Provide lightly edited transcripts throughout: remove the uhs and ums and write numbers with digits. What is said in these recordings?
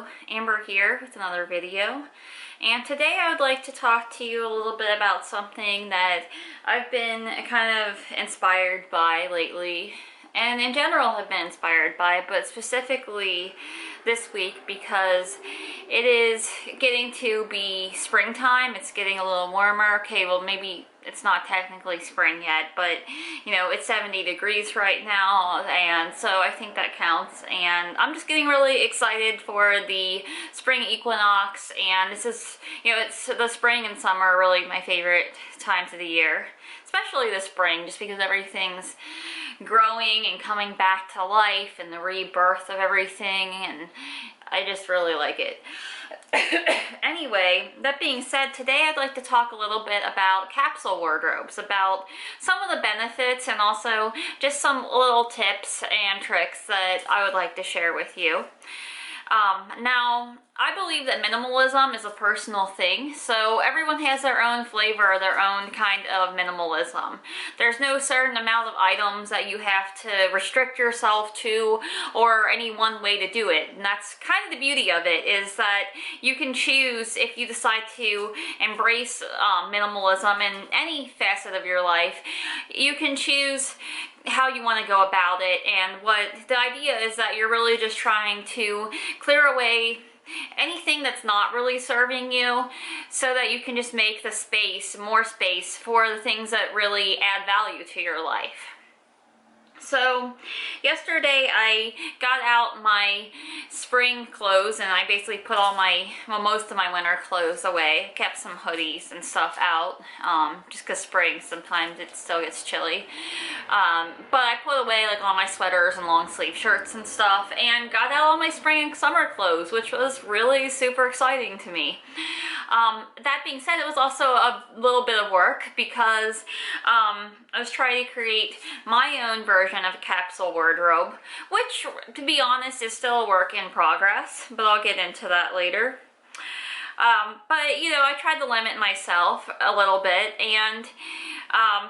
Hello, Amber here with another video, and today I would like to talk to you a little bit about something that I've been kind of inspired by lately, and in general have been inspired by, but specifically this week because it is getting to be springtime. It's getting a little warmer. Okay, well, maybe it's not technically spring yet, but you know, it's 70 degrees right now, and so I think that counts. And I'm just getting really excited for the spring equinox, and this is, you know, it's the spring and summer are really my favorite times of the year, especially the spring, just because everything's growing and coming back to life and the rebirth of everything, and I just really like it. Anyway, that being said, today I'd like to talk a little bit about capsule wardrobes, about some of the benefits and also just some little tips and tricks that I would like to share with you. Now, I believe that minimalism is a personal thing, so everyone has their own flavor, their own kind of minimalism. There's no certain amount of items that you have to restrict yourself to, or any one way to do it. And that's kind of the beauty of it, is that you can choose, if you decide to embrace minimalism in any facet of your life, you can choose how you want to go about it. And what the idea is that you're really just trying to clear away anything that's not really serving you, so that you can just make the space, more space for the things that really add value to your life. So yesterday I got out my spring clothes, and I basically put all my, well, most of my winter clothes away. Kept some hoodies and stuff out, just because spring, sometimes it still gets chilly. But I put away like all my sweaters and long sleeve shirts and stuff, and got out all my spring and summer clothes, which was really super exciting to me. That being said, it was also a little bit of work because I was trying to create my own version of a capsule wardrobe, which, to be honest, is still a work in progress, but I'll get into that later. But, you know, I tried to limit myself a little bit, and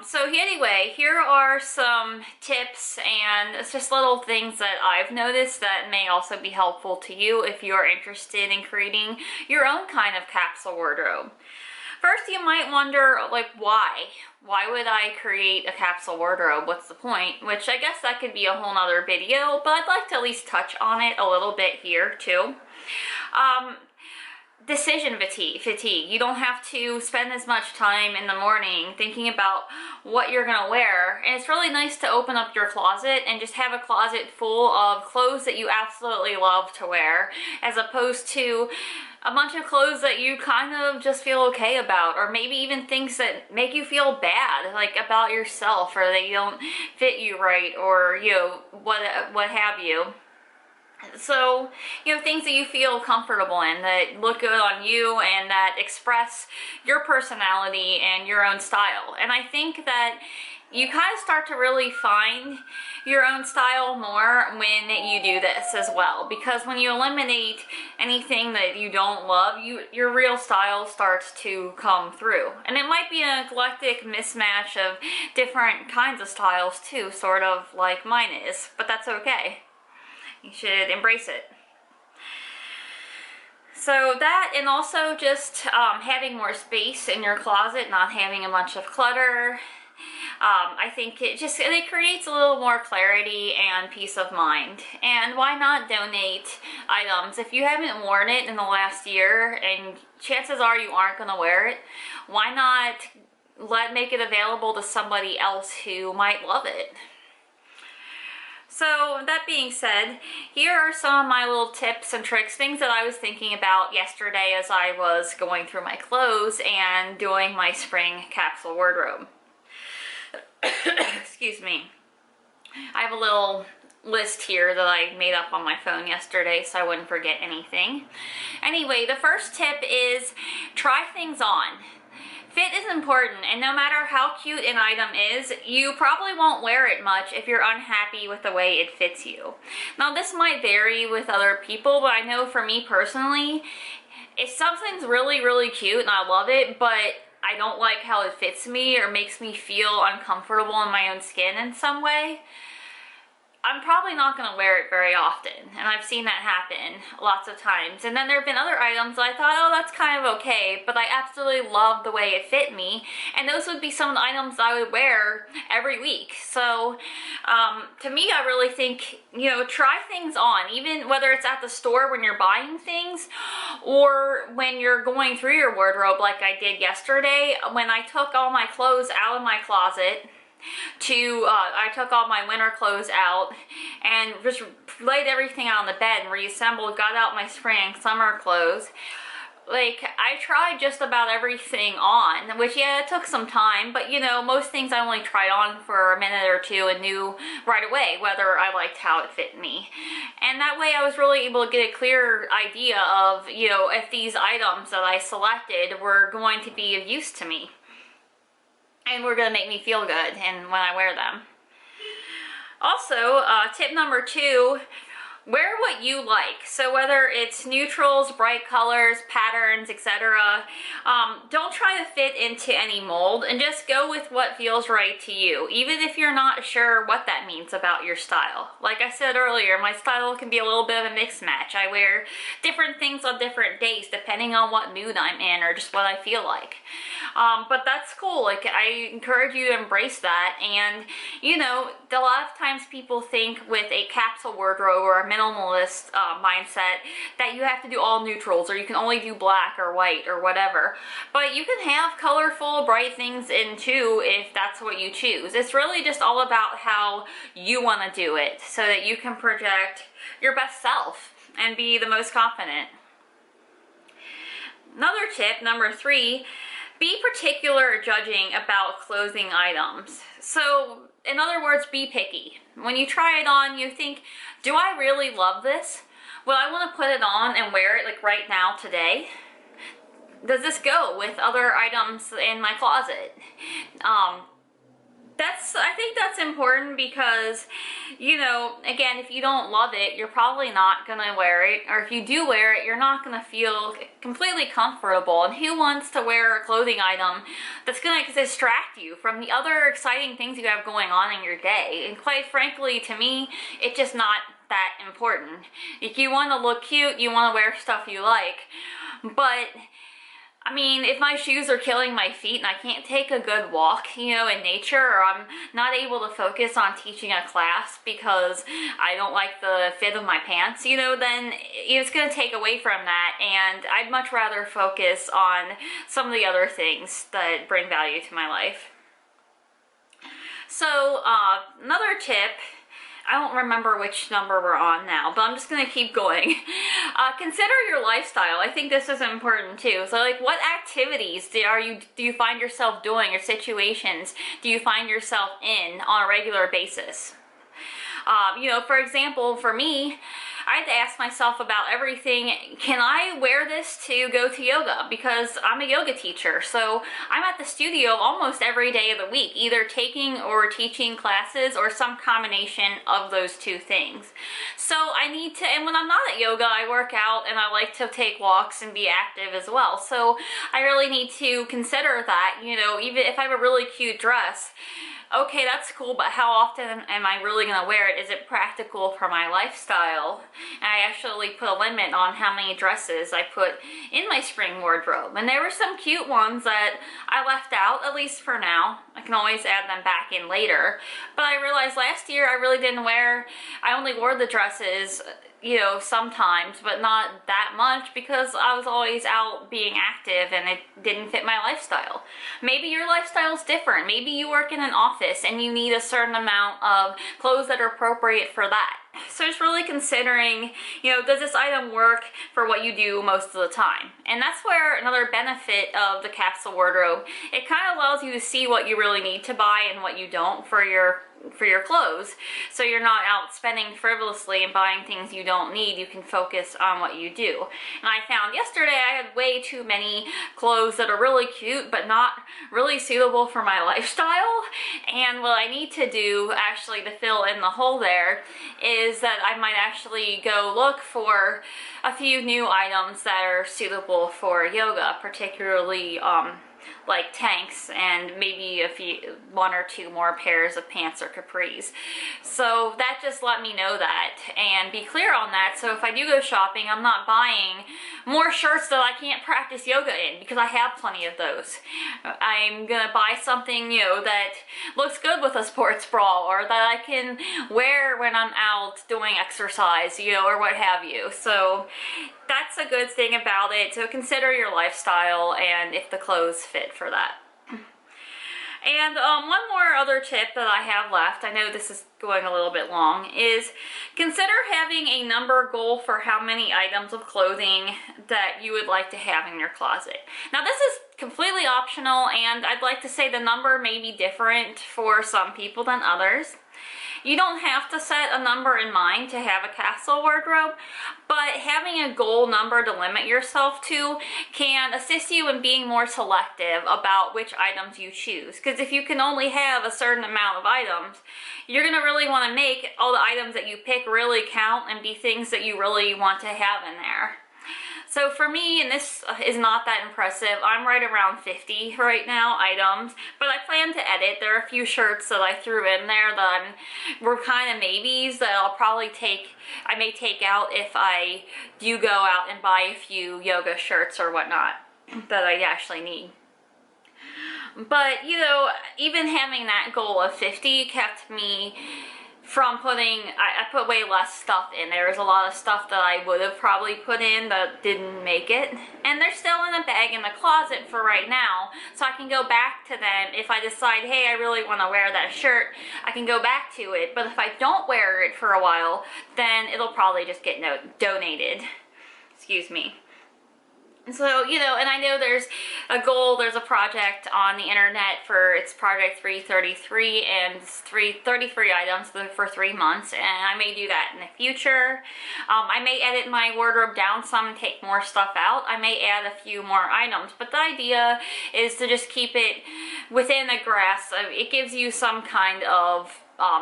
so anyway, here are some tips, and it's just little things that I've noticed that may also be helpful to you if you're interested in creating your own kind of capsule wardrobe. First, you might wonder, like, why? Why would I create a capsule wardrobe? What's the point? Which I guess that could be a whole nother video, but I'd like to at least touch on it a little bit here too. Decision fatigue. You don't have to spend as much time in the morning thinking about what you're gonna wear, and it's really nice to open up your closet and just have a closet full of clothes that you absolutely love to wear, as opposed to a bunch of clothes that you kind of just feel okay about, or maybe even things that make you feel bad, like about yourself, or they don't fit you right, or, you know, what have you. So, you know, things that you feel comfortable in, that look good on you, and that express your personality and your own style. And I think that you kind of start to really find your own style more when you do this as well, because when you eliminate anything that you don't love, your real style starts to come through. And it might be an eclectic mismatch of different kinds of styles too, sort of like mine is, but that's okay. You should embrace it. So that, and also just having more space in your closet, not having a bunch of clutter. I think it creates a little more clarity and peace of mind. And why not donate items? If you haven't worn it in the last year, and chances are you aren't going to wear it, why not make it available to somebody else who might love it? So that being said, here are some of my little tips and tricks, things that I was thinking about yesterday as I was going through my clothes and doing my spring capsule wardrobe. Excuse me. I have a little list here that I made up on my phone yesterday so I wouldn't forget anything. Anyway, the first tip is try things on. Fit is important, and no matter how cute an item is, you probably won't wear it much if you're unhappy with the way it fits you. Now, this might vary with other people, but I know for me personally, if something's really, really cute and I love it, but I don't like how it fits me or makes me feel uncomfortable in my own skin in some way, I'm probably not going to wear it very often, and I've seen that happen lots of times. And then there have been other items that I thought, oh, that's kind of okay, but I absolutely love the way it fit me, and those would be some of the items I would wear every week. So to me, I really think, you know, try things on, even whether it's at the store when you're buying things, or when you're going through your wardrobe like I did yesterday when I took all my clothes out of my closet. I took all my winter clothes out and just laid everything out on the bed and reassembled, got out my spring and summer clothes. Like, I tried just about everything on, which, yeah, it took some time, but, you know, most things I only tried on for a minute or two and knew right away whether I liked how it fit me. And that way I was really able to get a clear idea of, you know, if these items that I selected were going to be of use to me. And we're going to make me feel good and when I wear them. Also, tip number 2, wear what you like. So whether it's neutrals, bright colors, patterns, etc., don't try to fit into any mold and just go with what feels right to you, even if you're not sure what that means about your style. Like I said earlier, my style can be a little bit of a mixed match. I wear different things on different days depending on what mood I'm in or just what I feel like. But that's cool. Like, I encourage you to embrace that. And, you know, a lot of times people think with a capsule wardrobe or a minimalist mindset that you have to do all neutrals or you can only do black or white or whatever. But you can have colorful, bright things in too if that's what you choose. It's really just all about how you want to do it so that you can project your best self and be the most confident. Another tip, number 3, be particular judging about clothing items. So, in other words, be picky. When you try it on, you think, do I really love this? Will I want to put it on and wear it like right now today? Does this go with other items in my closet? I think that's important because, you know, again, if you don't love it, you're probably not going to wear it. Or if you do wear it, you're not going to feel completely comfortable. And who wants to wear a clothing item that's going to distract you from the other exciting things you have going on in your day? And quite frankly, to me, it's just not that important. If you want to look cute, you want to wear stuff you like. But I mean, if my shoes are killing my feet and I can't take a good walk, you know, in nature, or I'm not able to focus on teaching a class because I don't like the fit of my pants, you know, then it's going to take away from that, and I'd much rather focus on some of the other things that bring value to my life. So, another tip, I don't remember which number we're on now, but I'm just going to keep going. Consider your lifestyle. I think this is important too. So, like, what activities do you find yourself doing, or situations do you find yourself in on a regular basis? You know, for example, for me, I had to ask myself about everything. Can I wear this to go to yoga? Because I'm a yoga teacher, so I'm at the studio almost every day of the week, either taking or teaching classes or some combination of those two things. So I need to, and when I'm not at yoga, I work out and I like to take walks and be active as well. So I really need to consider that, you know, even if I have a really cute dress, okay, that's cool, but how often am I really going to wear it? Is it practical for my lifestyle? And I actually put a limit on how many dresses I put in my spring wardrobe. And there were some cute ones that I left out, at least for now. I can always add them back in later. But I realized last year I really didn't wear, I only wore the dresses, you know, sometimes, but not that much because I was always out being active and it didn't fit my lifestyle. Maybe your lifestyle is different. Maybe you work in an office and you need a certain amount of clothes that are appropriate for that. So just really considering, you know, does this item work for what you do most of the time? And that's where another benefit of the capsule wardrobe, it kind of allows you to see what you really need to buy and what you don't for your clothes, so you're not out spending frivolously and buying things you don't need. You can focus on what you do. And I found yesterday I had way too many clothes that are really cute but not really suitable for my lifestyle, and what I need to do actually to fill in the hole there is that I might actually go look for a few new items that are suitable for yoga, particularly like tanks and maybe one or two more pairs of pants or capris. So that just let me know that and be clear on that. So if I do go shopping, I'm not buying more shirts that I can't practice yoga in, because I have plenty of those. I'm gonna buy something, you know, that looks good with a sports bra, or that I can wear when I'm out doing exercise, you know, or what have you. So that's a good thing about it. So consider your lifestyle and if the clothes fit for that. And one more other tip that I have left, I know this is going a little bit long, is consider having a number goal for how many items of clothing that you would like to have in your closet. Now this is completely optional, and I'd like to say the number may be different for some people than others. You don't have to set a number in mind to have a capsule wardrobe, but having a goal number to limit yourself to can assist you in being more selective about which items you choose. Because if you can only have a certain amount of items, you're going to really want to make all the items that you pick really count and be things that you really want to have in there. So for me, and this is not that impressive, I'm right around 50 right now items, but I plan to edit. There are a few shirts that I threw in there that were kind of maybes that I'll probably I may take out if I do go out and buy a few yoga shirts or whatnot that I actually need. But, you know, even having that goal of 50 kept me from I put way less stuff in. There was a lot of stuff that I would have probably put in that didn't make it. And they're still in a bag in the closet for right now, so I can go back to them if I decide, hey, I really want to wear that shirt, I can go back to it. But if I don't wear it for a while, then it'll probably just get donated. Excuse me. So, you know, and I know there's a goal, there's a project on the internet it's Project 333, and it's 33 items for 3 months, and I may do that in the future. I may edit my wardrobe down some and take more stuff out. I may add a few more items, but the idea is to just keep it within a grasp. It gives you some kind of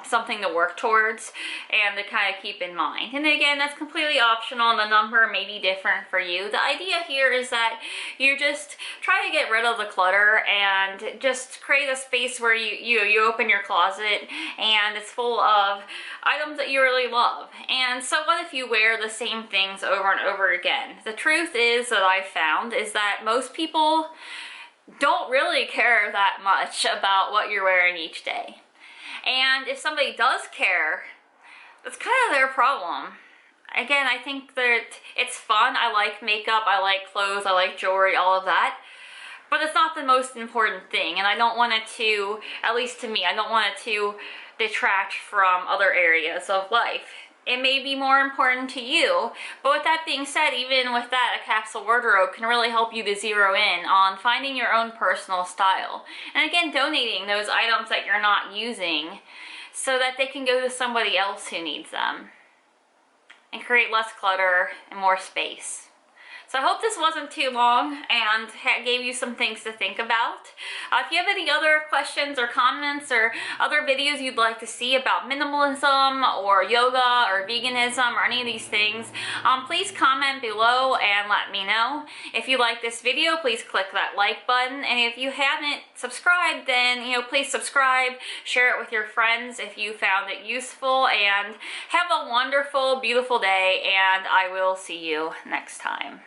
something to work towards and to kind of keep in mind. And again, that's completely optional, and the number may be different for you. The idea here is that you just try to get rid of the clutter and just create a space where you open your closet and it's full of items that you really love. And so what if you wear the same things over and over again? The truth is that I've found is that most people don't really care that much about what you're wearing each day. And if somebody does care, that's kind of their problem. Again, I think that it's fun. I like makeup, I like clothes, I like jewelry, all of that. But it's not the most important thing, and I don't want it to, at least to me, I don't want it to detract from other areas of life. It may be more important to you, but with that being said, even with that, a capsule wardrobe can really help you to zero in on finding your own personal style. And again, donating those items that you're not using so that they can go to somebody else who needs them and create less clutter and more space. So I hope this wasn't too long and gave you some things to think about. If you have any other questions or comments or other videos you'd like to see about minimalism or yoga or veganism or any of these things, please comment below and let me know. If you like this video, please click that like button. And if you haven't subscribed, then please subscribe, share it with your friends if you found it useful, and have a wonderful, beautiful day, and I will see you next time.